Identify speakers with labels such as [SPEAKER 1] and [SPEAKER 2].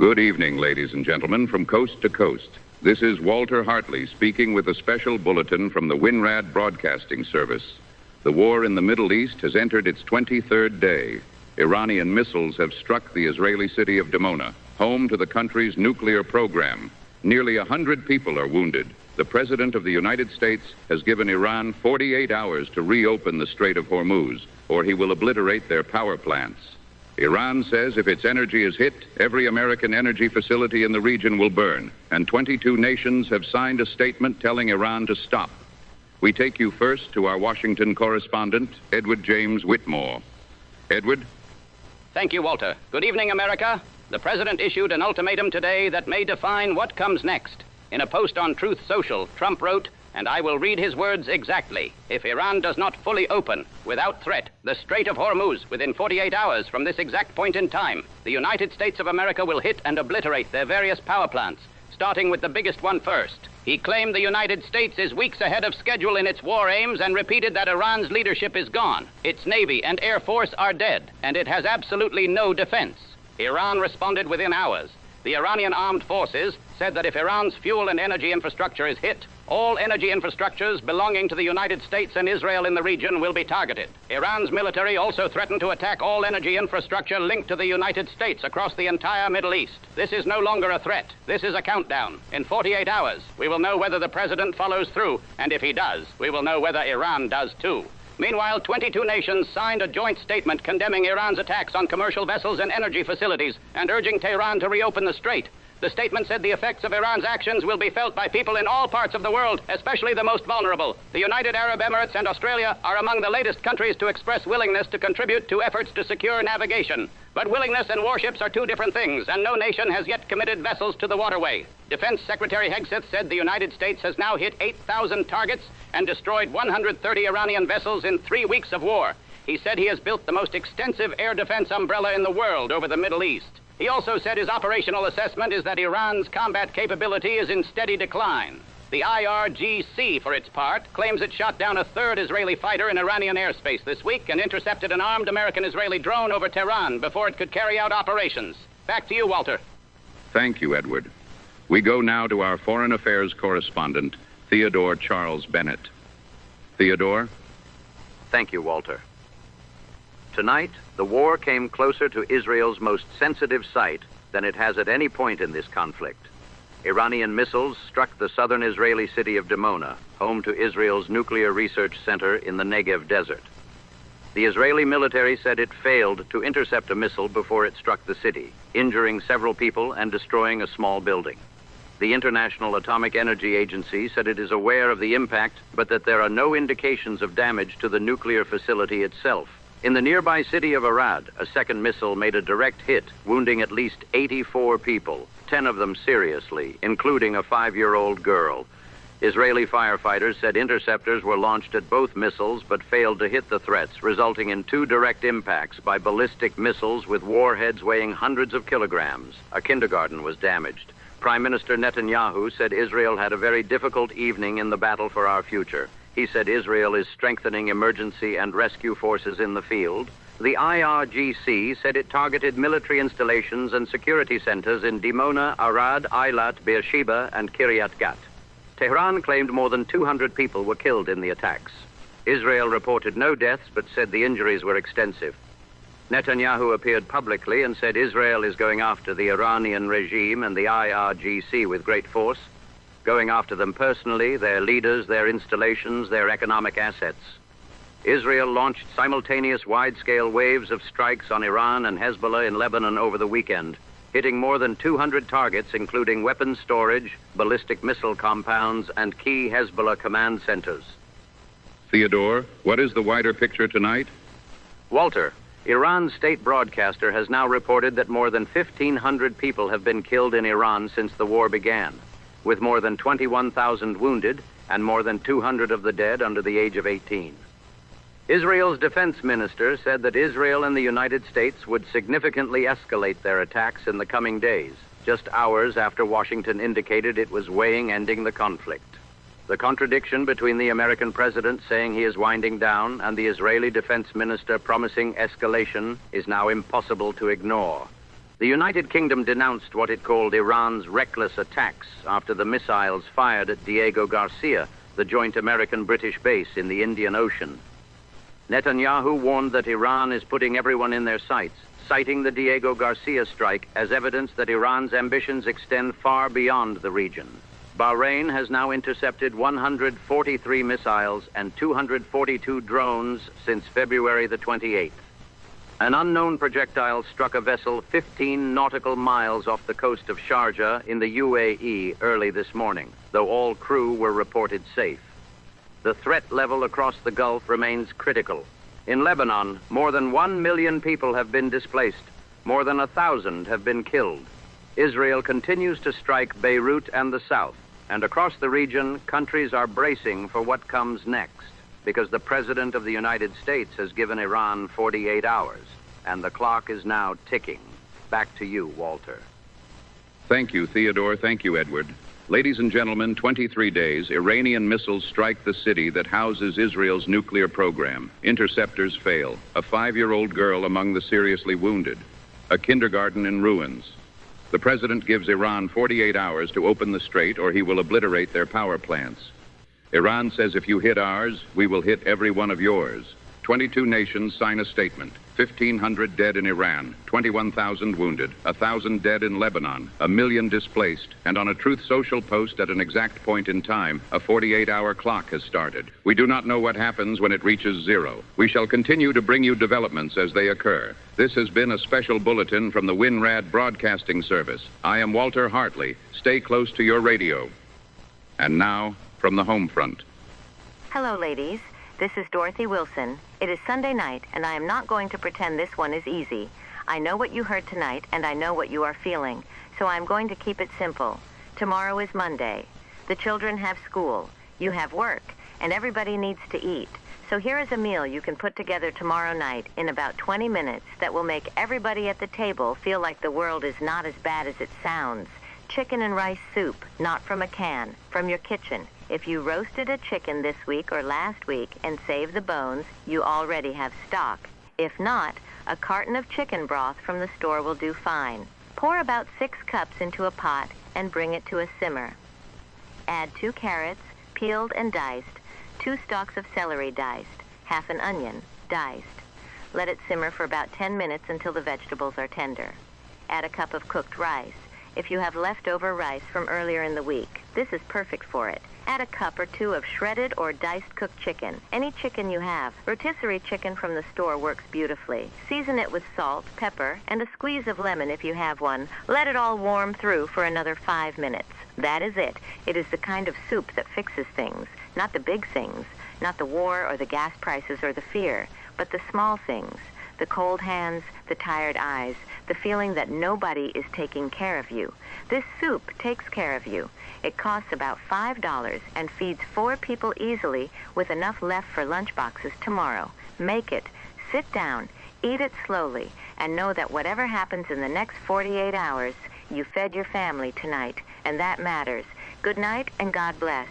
[SPEAKER 1] Good evening, ladies and gentlemen, from coast to coast. This is Walter Hartley speaking with a special bulletin from the WINRAD Broadcasting Service. The war in the Middle East has entered its 23rd day. Iranian missiles have struck the Israeli city of Dimona, home to the country's nuclear program. Nearly 100 people are wounded. The President of the United States has given Iran 48 hours to reopen the Strait of Hormuz, or he will obliterate their power plants. Iran says if its energy is hit, every American energy facility in the region will burn, and 22 nations have signed a statement telling Iran to stop. We take you first to our Washington correspondent, Edward James Whitmore. Edward?
[SPEAKER 2] Thank you, Walter. Good evening, America. The President issued an ultimatum today that may define what comes next. In a post on Truth Social, Trump wrote, and I will read his words exactly, if Iran does not fully open, without threat, the Strait of Hormuz within 48 hours from this exact point in time, the United States of America will hit and obliterate their various power plants, starting with the biggest one first. He claimed the United States is weeks ahead of schedule in its war aims and repeated that Iran's leadership is gone. Its Navy and Air Force are dead, and it has absolutely no defense. Iran responded within hours. The Iranian armed forces said that if Iran's fuel and energy infrastructure is hit, all energy infrastructures belonging to the United States and Israel in the region will be targeted. Iran's military also threatened to attack all energy infrastructure linked to the United States across the entire Middle East. This is no longer a threat. This is a countdown. In 48 hours, we will know whether the president follows through, and if he does, we will know whether Iran does too. Meanwhile, 22 nations signed a joint statement condemning Iran's attacks on commercial vessels and energy facilities and urging Tehran to reopen the strait. The statement said the effects of Iran's actions will be felt by people in all parts of the world, especially the most vulnerable. The United Arab Emirates and Australia are among the latest countries to express willingness to contribute to efforts to secure navigation. But willingness and warships are two different things, and no nation has yet committed vessels to the waterway. Defense Secretary Hegseth said the United States has now hit 8,000 targets and destroyed 130 Iranian vessels in 3 weeks of war. He said he has built the most extensive air defense umbrella in the world over the Middle East. He also said his operational assessment is that Iran's combat capability is in steady decline. The IRGC, for its part, claims it shot down a third Israeli fighter in Iranian airspace this week and intercepted an armed American-Israeli drone over Tehran before it could carry out operations. Back to you, Walter.
[SPEAKER 1] Thank you, Edward. We go now to our Foreign Affairs correspondent, Theodore Charles Bennett. Theodore?
[SPEAKER 3] Thank you, Walter. Tonight, the war came closer to Israel's most sensitive site than it has at any point in this conflict. Iranian missiles struck the southern Israeli city of Dimona, home to Israel's nuclear research center in the Negev desert. The Israeli military said it failed to intercept a missile before it struck the city, injuring several people and destroying a small building. The International Atomic Energy Agency said it is aware of the impact, but that there are no indications of damage to the nuclear facility itself. In the nearby city of Arad, a second missile made a direct hit, wounding at least 84 people, 10 of them seriously, including a 5-year-old girl. Israeli firefighters said interceptors were launched at both missiles but failed to hit the threats, resulting in 2 direct impacts by ballistic missiles with warheads weighing hundreds of kilograms. A kindergarten was damaged. Prime Minister Netanyahu said Israel had a very difficult evening in the battle for our future. He said Israel is strengthening emergency and rescue forces in the field. The IRGC said it targeted military installations and security centers in Dimona, Arad, Eilat, Beersheba, and Kiryat Gat. Tehran claimed more than 200 people were killed in the attacks. Israel reported no deaths but said the injuries were extensive. Netanyahu appeared publicly and said Israel is going after the Iranian regime and the IRGC with great force, going after them personally, their leaders, their installations, their economic assets. Israel launched simultaneous wide-scale waves of strikes on Iran and Hezbollah in Lebanon over the weekend, hitting more than 200 targets, including weapons storage, ballistic missile compounds, and key Hezbollah command centers.
[SPEAKER 1] Theodore, what is the wider picture tonight?
[SPEAKER 3] Walter, Iran's state broadcaster has now reported that more than 1,500 people have been killed in Iran since the war began, with more than 21,000 wounded and more than 200 of the dead under the age of 18. Israel's defense minister said that Israel and the United States would significantly escalate their attacks in the coming days, just hours after Washington indicated it was weighing ending the conflict. The contradiction between the American president saying he is winding down and the Israeli defense minister promising escalation is now impossible to ignore. The United Kingdom denounced what it called Iran's reckless attacks after the missiles fired at Diego Garcia, the joint American-British base in the Indian Ocean. Netanyahu warned that Iran is putting everyone in their sights, citing the Diego Garcia strike as evidence that Iran's ambitions extend far beyond the region. Bahrain has now intercepted 143 missiles and 242 drones since February the 28th. An unknown projectile struck a vessel 15 nautical miles off the coast of Sharjah in the UAE early this morning, though all crew were reported safe. The threat level across the Gulf remains critical. In Lebanon, more than 1 million people have been displaced. More than 1,000 have been killed. Israel continues to strike Beirut and the south, and across the region, countries are bracing for what comes next, because the President of the United States has given Iran 48 hours, and the clock is now ticking. Back to you, Walter.
[SPEAKER 1] Thank you, Theodore. Thank you, Edward. Ladies and gentlemen, 23 days, Iranian missiles strike the city that houses Israel's nuclear program. Interceptors fail. A 5-year-old girl among the seriously wounded. A kindergarten in ruins. The president gives Iran 48 hours to open the strait, or he will obliterate their power plants. Iran says if you hit ours, we will hit every one of yours. 22 nations sign a statement. 1,500 dead in Iran, 21,000 wounded, 1,000 dead in Lebanon, 1 million displaced, and on a Truth Social post at an exact point in time, a 48-hour clock has started. We do not know what happens when it reaches zero. We shall continue to bring you developments as they occur. This has been a special bulletin from the WinRad Broadcasting Service. I am Walter Hartley. Stay close to your radio. And now, from the home front.
[SPEAKER 4] Hello, ladies. This is Dorothy Wilson. It is Sunday night, and I am not going to pretend this one is easy. I know what you heard tonight, and I know what you are feeling, so I'm going to keep it simple. Tomorrow is Monday. The children have school. You have work, and everybody needs to eat. So here is a meal you can put together tomorrow night in about 20 minutes that will make everybody at the table feel like the world is not as bad as it sounds. Chicken and rice soup, not from a can, from your kitchen. If you roasted a chicken this week or last week and saved the bones, you already have stock. If not, a carton of chicken broth from the store will do fine. Pour about 6 cups into a pot and bring it to a simmer. Add 2 carrots, peeled and diced, 2 stalks of celery diced, half an onion, diced. Let it simmer for about 10 minutes until the vegetables are tender. Add a cup of cooked rice. If you have leftover rice from earlier in the week, this is perfect for it. Add a cup or 2 of shredded or diced cooked chicken, any chicken you have. Rotisserie chicken from the store works beautifully. Season it with salt, pepper, and a squeeze of lemon if you have one. Let it all warm through for another 5 minutes. That is it. It is the kind of soup that fixes things, not the big things, not the war or the gas prices or the fear, but the small things. The cold hands, the tired eyes, the feeling that nobody is taking care of you. This soup takes care of you. It costs about $5 and feeds 4 people easily with enough left for lunch boxes tomorrow. Make it. Sit down, eat it slowly, and know that whatever happens in the next 48 hours, you fed your family tonight, and that matters. Good night, and God bless.